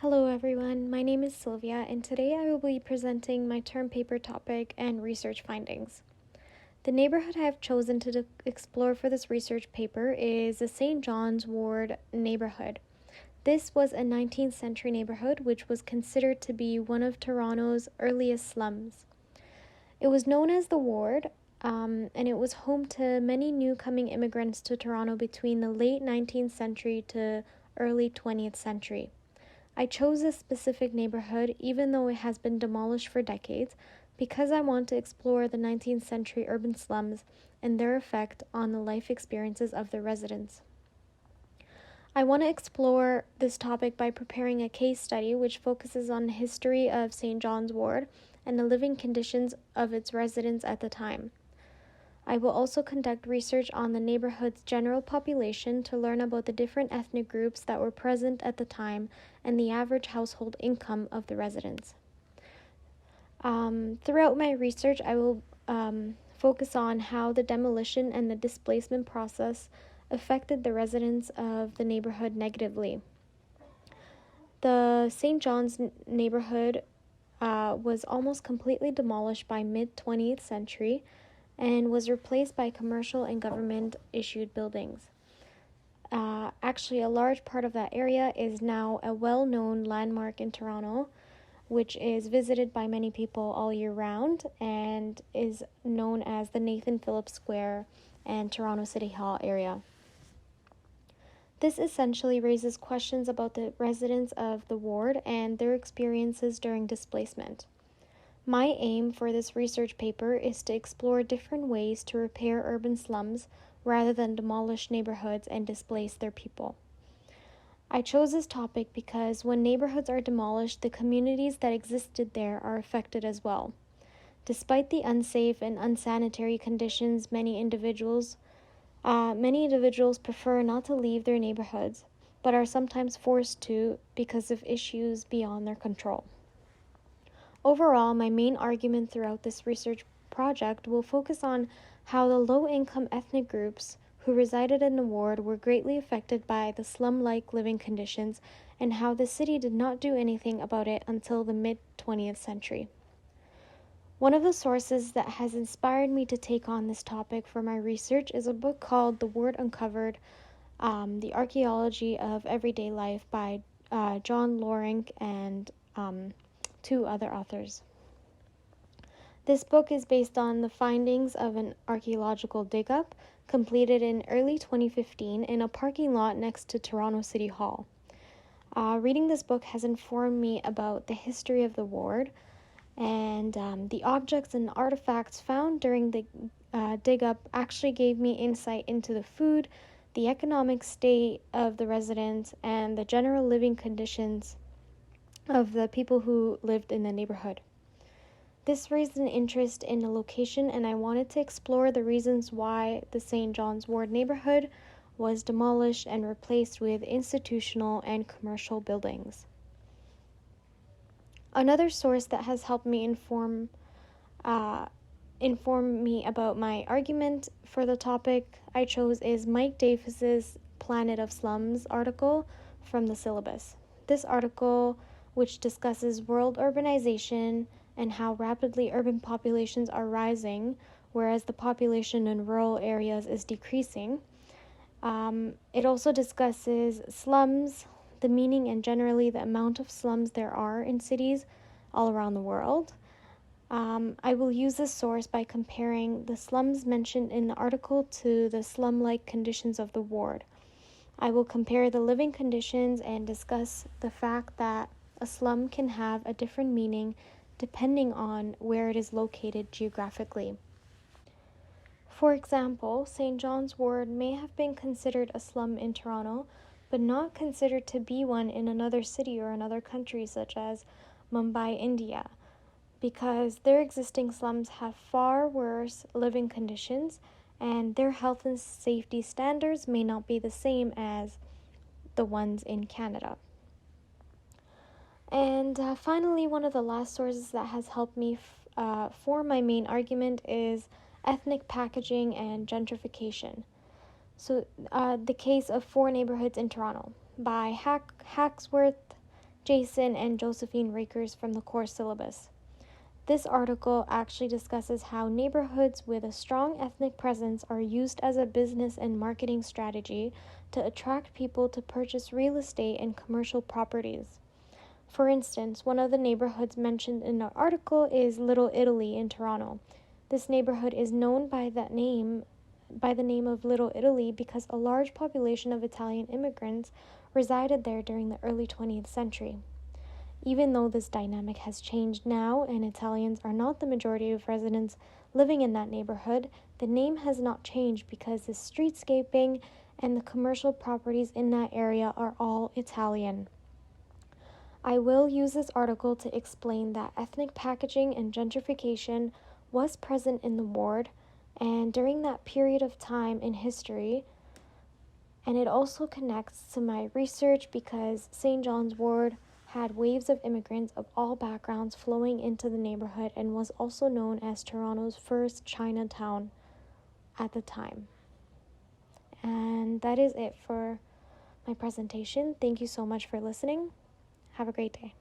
Hello everyone, my name is Sylvia and today I will be presenting my term paper topic and research findings. The neighborhood I have chosen to explore for this research paper is the St. John's Ward neighborhood. This was a 19th century neighborhood which was considered to be one of Toronto's earliest slums. It was known as the Ward, and it was home to many new coming immigrants to Toronto between the late 19th century to early 20th century. I chose this specific neighborhood even though it has been demolished for decades because I want to explore the 19th century urban slums and their effect on the life experiences of the residents. I want to explore this topic by preparing a case study which focuses on the history of St. John's Ward and the living conditions of its residents at the time. I will also conduct research on the neighborhood's general population to learn about the different ethnic groups that were present at the time and the average household income of the residents. Throughout my research, I will focus on how the demolition and the displacement process affected the residents of the neighborhood negatively. The St. John's neighborhood was almost completely demolished by mid-20th century and was replaced by commercial and government-issued buildings. Actually, a large part of that area is now a well-known landmark in Toronto, which is visited by many people all year round and is known as the Nathan Phillips Square and Toronto City Hall area. This essentially raises questions about the residents of the ward and their experiences during displacement. My aim for this research paper is to explore different ways to repair urban slums rather than demolish neighborhoods and displace their people. I chose this topic because when neighborhoods are demolished, the communities that existed there are affected as well. Despite the unsafe and unsanitary conditions, many individuals prefer not to leave their neighborhoods, but are sometimes forced to because of issues beyond their control. Overall, my main argument throughout this research project will focus on how the low-income ethnic groups who resided in the ward were greatly affected by the slum-like living conditions and how the city did not do anything about it until the mid-20th century. One of the sources that has inspired me to take on this topic for my research is a book called The Ward Uncovered, The Archaeology of Everyday Life by John Loring and two other authors. This book is based on the findings of an archaeological dig-up completed in early 2015 in a parking lot next to Toronto City Hall. Reading this book has informed me about the history of the ward and the objects and artifacts found during the dig-up actually gave me insight into the food, the economic state of the residents, and the general living conditions of the people who lived in the neighborhood. This raised an interest in the location, and I wanted to explore the reasons why the St. John's Ward neighborhood was demolished and replaced with institutional and commercial buildings. Another source that has helped me inform me about my argument for the topic I chose is Mike Davis's Planet of Slums article from the syllabus. This article, which discusses world urbanization and how rapidly urban populations are rising, whereas the population in rural areas is decreasing. It also discusses slums, the meaning and generally the amount of slums there are in cities all around the world. I will use this source by comparing the slums mentioned in the article to the slum-like conditions of the ward. I will compare the living conditions and discuss the fact that a slum can have a different meaning depending on where it is located geographically. For example, St. John's Ward may have been considered a slum in Toronto, but not considered to be one in another city or another country such as Mumbai, India, because their existing slums have far worse living conditions and their health and safety standards may not be the same as the ones in Canada. And finally, one of the last sources that has helped me for my main argument is ethnic packaging and gentrification. So the case of 4 neighborhoods in Toronto by Hacksworth, Jason and Josephine Rakers from the core syllabus. This article actually discusses how neighborhoods with a strong ethnic presence are used as a business and marketing strategy to attract people to purchase real estate and commercial properties. For instance, one of the neighborhoods mentioned in the article is Little Italy in Toronto. This neighborhood is known by the name of Little Italy because a large population of Italian immigrants resided there during the early 20th century. Even though this dynamic has changed now and Italians are not the majority of residents living in that neighborhood, the name has not changed because the streetscaping and the commercial properties in that area are all Italian. I will use this article to explain that ethnic packaging and gentrification was present in the ward and during that period of time in history, and it also connects to my research because St. John's Ward had waves of immigrants of all backgrounds flowing into the neighborhood and was also known as Toronto's first Chinatown at the time. And that is it for my presentation. Thank you so much for listening. Have a great day.